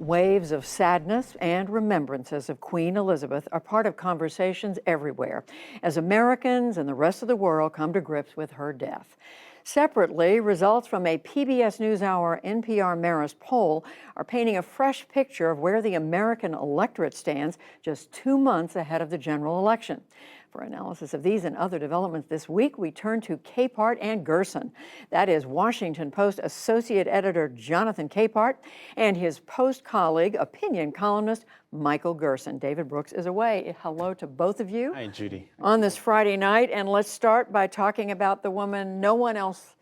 Waves of sadness and remembrances of Queen Elizabeth are part of conversations everywhere as Americans and the rest of the world come to grips with her death. Separately, results from a PBS NewsHour NPR Marist poll are painting a fresh picture of where the American electorate stands just 2 months ahead of the general election. For analysis of these and other developments this week, we turn to Capehart and Gerson. That is Washington Post Associate Editor Jonathan Capehart and his Post colleague, opinion columnist Michael Gerson. David Brooks is away. Hello to both of you. Hi, Judy. On this Friday night, and let's start by talking about the woman no one else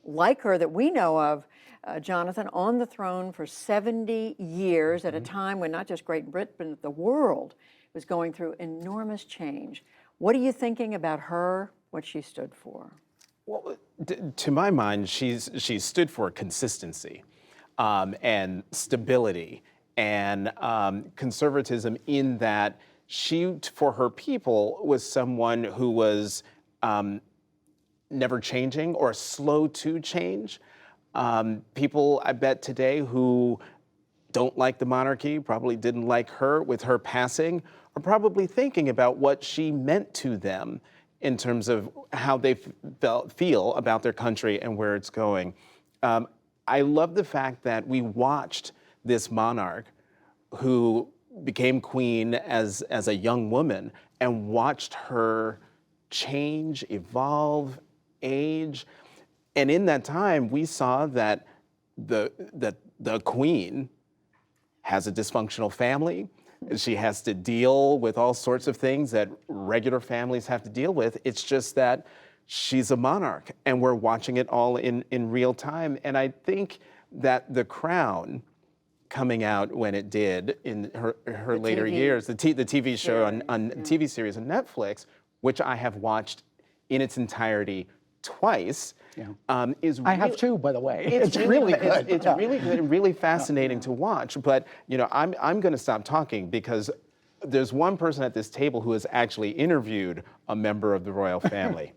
like her that we know of, Jonathan, on the throne for 70 years at a time when not just Great Britain, but the world was going through enormous change. What are you thinking about her, what she stood for? Well, to my mind, she's stood for consistency and stability and conservatism in that she, for her people, was someone who was never changing or slow to change. People, I bet today, who don't like the monarchy, probably didn't like her with her passing, are probably thinking about what she meant to them in terms of how they feel about their country and where it's going. I love the fact that we watched this monarch who became queen as a young woman and watched her change, evolve, age. And in that time, we saw that the queen has a dysfunctional family. She has to deal with all sorts of things that regular families have to deal with. It's just that she's a monarch, and we're watching it all in real time. And I think that The Crown, coming out when it did in her later years, the TV show on TV series on Netflix, which I have watched in its entirety twice, is I have too, by the way. It's really good. It's really good and really fascinating to watch. But I'm going to stop talking because there's one person at this table who has actually interviewed a member of the royal family.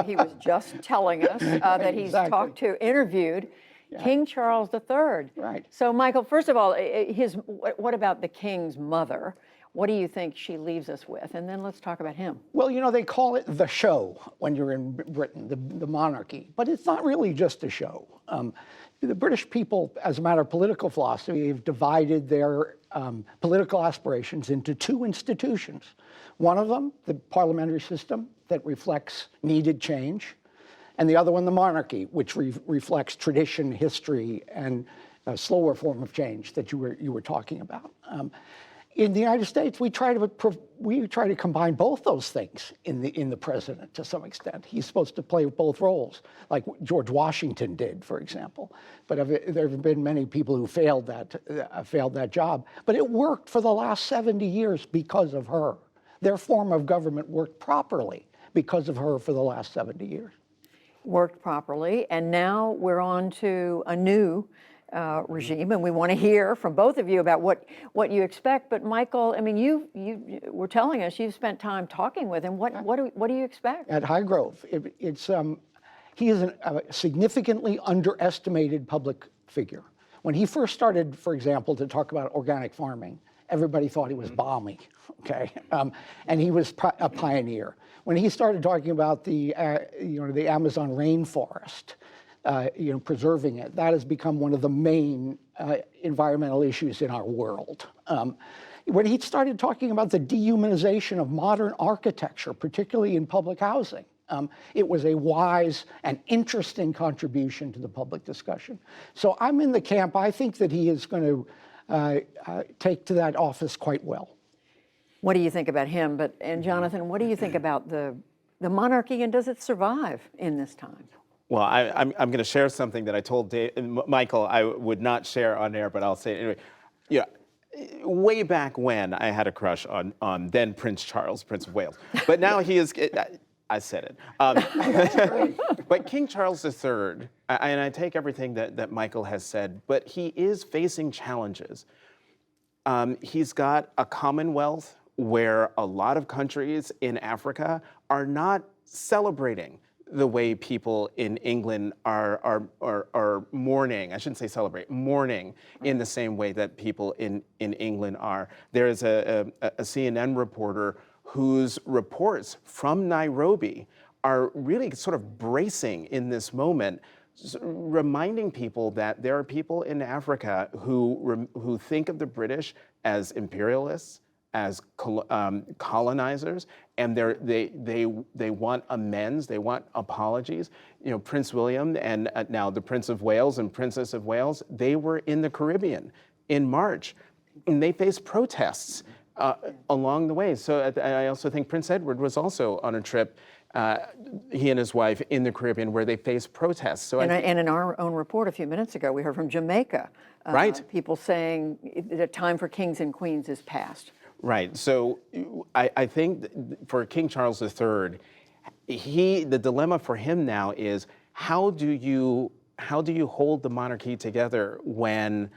He was just telling us that he's interviewed King Charles III. Right. So, Michael, first of all, what about the king's mother? What do you think she leaves us with? And then let's talk about him. Well, you know, they call it the show when you're in Britain, the monarchy, but it's not really just a show. The British people, as a matter of political philosophy, have divided their political aspirations into two institutions. One of them, the parliamentary system, that reflects needed change, and the other one, the monarchy, which reflects tradition, history, and a slower form of change that you were talking about. In the United States, we try to combine both those things in the president to some extent. He's supposed to play both roles, like George Washington did, for example. But there have been many people who failed that job. But it worked for the last 70 years because of her. Their form of government worked properly because of her for the last 70 years. Worked properly, and now we're on to a new regime, and we want to hear from both of you about what you expect. But Michael, I mean, you were telling us you've spent time talking with him. What do you expect? At Highgrove, he is a significantly underestimated public figure. When he first started, for example, to talk about organic farming, everybody thought he was balmy, okay? And he was a pioneer. When he started talking about the Amazon rainforest, preserving it, that has become one of the main environmental issues in our world. When he started talking about the dehumanization of modern architecture, particularly in public housing, it was a wise and interesting contribution to the public discussion. So I'm in the camp, I think that he is going to take to that office quite well. What do you think about him? And Jonathan, what do you think about the monarchy, and does it survive in this time? Well, I'm going to share something that I told Michael I would not share on air, but I'll say it anyway. Yeah, way back when I had a crush on then Prince Charles, Prince of Wales, but now he is. I said it. But King Charles III, and I take everything that Michael has said, but he is facing challenges. He's got a commonwealth where a lot of countries in Africa are not celebrating the way people in England are mourning. I shouldn't say celebrate, mourning in the same way that people in England are. There is a CNN reporter whose reports from Nairobi are really sort of bracing in this moment, reminding people that there are people in Africa who think of the British as imperialists, as colonizers, and they want amends, they want apologies. You know, Prince William and now the Prince of Wales and Princess of Wales, they were in the Caribbean in March, and they faced protests along the way. So I also think Prince Edward was also on a trip, he and his wife, in the Caribbean where they faced protests. So and in our own report a few minutes ago, we heard from Jamaica, right, people saying the time for kings and queens is past. Right. So I think for King Charles III, the dilemma for him now is how do you hold the monarchy together when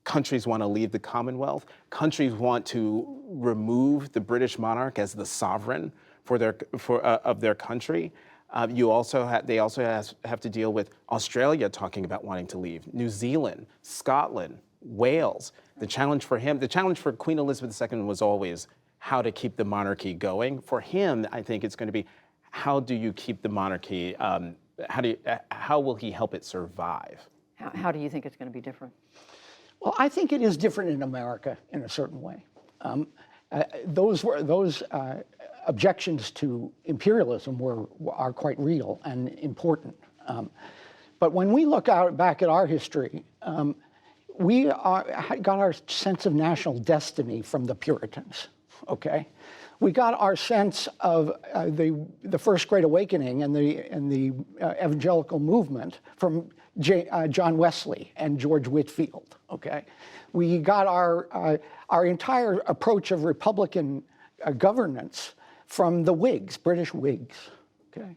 countries want to leave the Commonwealth, countries want to remove the British monarch as the sovereign of their country. They also have to deal with Australia talking about wanting to leave, New Zealand, Scotland, Wales. The challenge for Queen Elizabeth II was always how to keep the monarchy going. For him, I think it's going to be how do you keep the monarchy? How will he help it survive? How do you think it's going to be different? Well, I think it is different in America in a certain way. Those objections to imperialism are quite real and important. But when we look back at our history, we got our sense of national destiny from the Puritans. Okay, we got our sense of the First Great Awakening and the evangelical movement from John Wesley and George Whitefield. Okay, we got our entire approach of Republican governance from the Whigs, British Whigs. Okay,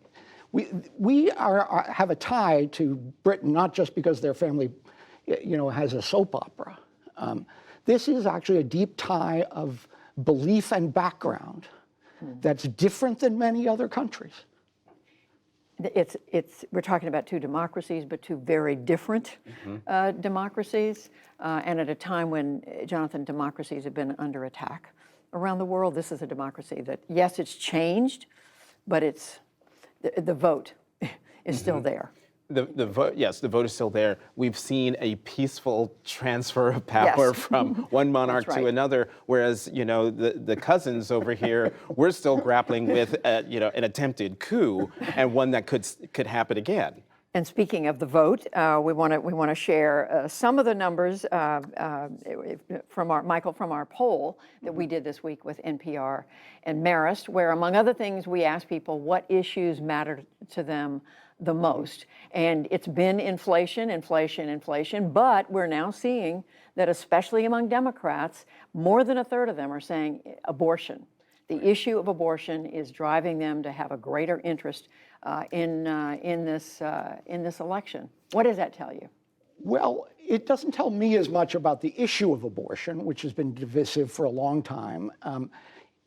we have a tie to Britain not just because their family, has a soap opera. This is actually a deep tie of belief and background that's different than many other countries. We're talking about two democracies, but two very different democracies, and at a time when, Jonathan, democracies have been under attack around the world. This is a democracy that, yes, it's changed, but the vote is still there. The vote, yes, the vote is still there. We've seen a peaceful transfer of power from one monarch to another, whereas the cousins over here, we're still grappling with an attempted coup and one that could happen again. And speaking of the vote, we want to share some of the numbers from our poll that we did this week with NPR and Marist, where among other things we asked people what issues matter to them the most. And it's been inflation, but we're now seeing that especially among Democrats, more than a third of them are saying abortion. The issue of abortion is driving them to have a greater interest in this election. What does that tell you? Well, it doesn't tell me as much about the issue of abortion, which has been divisive for a long time.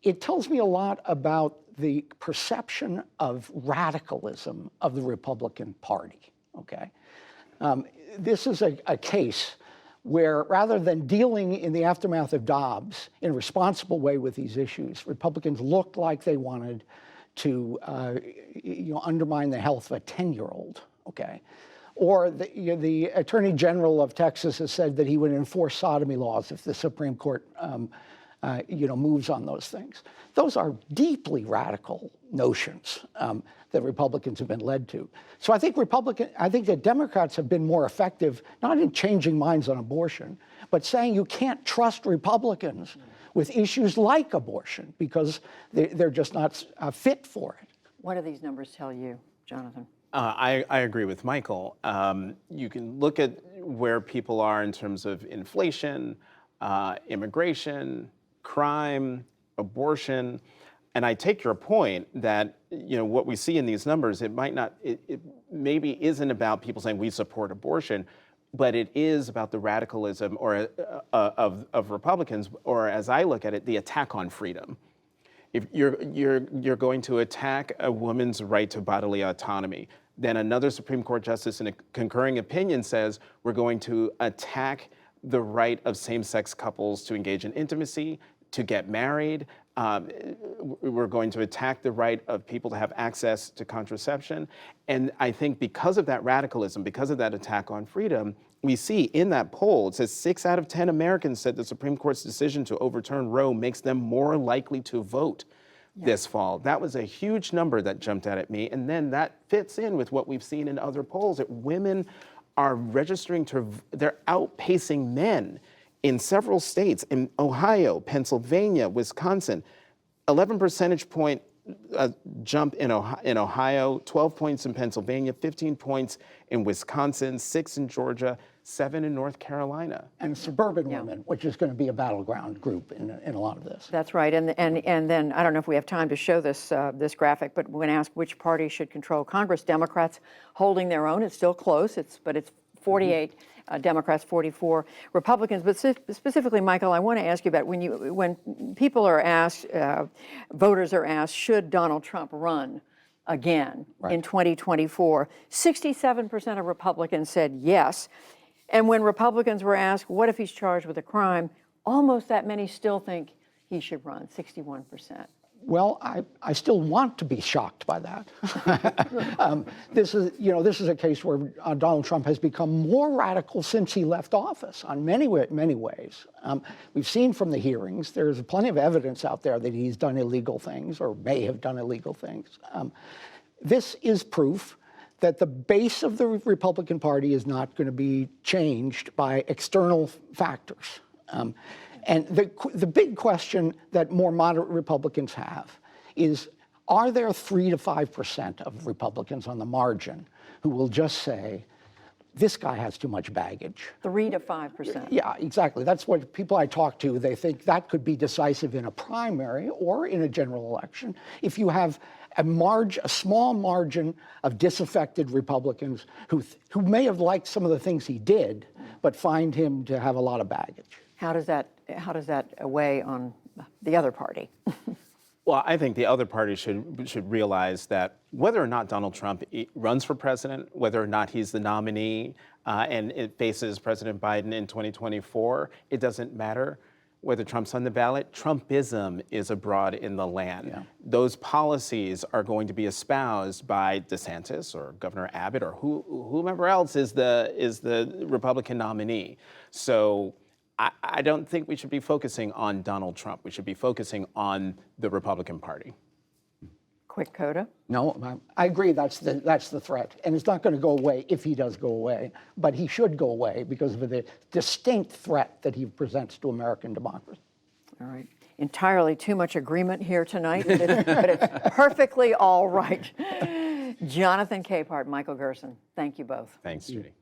It tells me a lot about the perception of radicalism of the Republican Party, okay? This is a case where rather than dealing in the aftermath of Dobbs in a responsible way with these issues, Republicans looked like they wanted to undermine the health of a 10-year-old, okay? Or the Attorney General of Texas has said that he would enforce sodomy laws if the Supreme Court moves on those things. Those are deeply radical notions that Republicans have been led to. So I think that Democrats have been more effective, not in changing minds on abortion, but saying you can't trust Republicans with issues like abortion because they're just not fit for it. What do these numbers tell you, Jonathan? I agree with Michael. You can look at where people are in terms of inflation, immigration, crime, abortion, and I take your point that what we see in these numbers, it maybe isn't about people saying we support abortion, but it is about the radicalism of Republicans, or as I look at it, the attack on freedom. if you're going to attack a woman's right to bodily autonomy, then another Supreme Court justice in a concurring opinion says we're going to attack the right of same-sex couples to engage in intimacy, to get married. We're going to attack the right of people to have access to contraception. And I think because of that radicalism, because of that attack on freedom, we see in that poll, it says 6 out of 10 Americans said the Supreme Court's decision to overturn Roe makes them more likely to vote this fall. That was a huge number that jumped out at me. And then that fits in with what we've seen in other polls, that women are registering they're outpacing men in several states, in Ohio, Pennsylvania, Wisconsin. 11 percentage point jump in Ohio, 12 points in Pennsylvania, 15 points in Wisconsin, 6 in Georgia, 7 in North Carolina. And suburban women, which is going to be a battleground group in a lot of this. That's right, and then I don't know if we have time to show this this graphic, but when asked which party should control Congress, Democrats holding their own. It's still close. But it's 48 Democrats, 44 Republicans. But specifically, Michael, I want to ask you about when people are asked, voters are asked, should Donald Trump run again in 2024? 67% of Republicans said yes. And when Republicans were asked, what if he's charged with a crime, almost that many still think he should run, 61%. Well, I still want to be shocked by that. This is a case where Donald Trump has become more radical since he left office on many ways. We've seen from the hearings, there's plenty of evidence out there that he's done illegal things or may have done illegal things. This is proof that the base of the Republican Party is not going to be changed by external factors. And the big question that more moderate Republicans have is, are there 3 to 5% of Republicans on the margin who will just say, this guy has too much baggage? 3 to 5%. Yeah, exactly. That's what people I talk to, they think that could be decisive in a primary or in a general election. If you have a small margin of disaffected Republicans who may have liked some of the things he did, but find him to have a lot of baggage. How does that weigh on the other party? Well, I think the other party should realize that whether or not Donald Trump runs for president, whether or not he's the nominee and it faces President Biden in 2024, it doesn't matter whether Trump's on the ballot. Trumpism is abroad in the land. Yeah. Those policies are going to be espoused by DeSantis or Governor Abbott or whomever else is the Republican nominee. So I don't think we should be focusing on Donald Trump. We should be focusing on the Republican Party. Quick coda? No, I agree. That's the threat, and it's not going to go away if he does go away. But he should go away because of the distinct threat that he presents to American democracy. All right. Entirely too much agreement here tonight, but it's perfectly all right. Jonathan Capehart, Michael Gerson, thank you both. Thanks, Judy.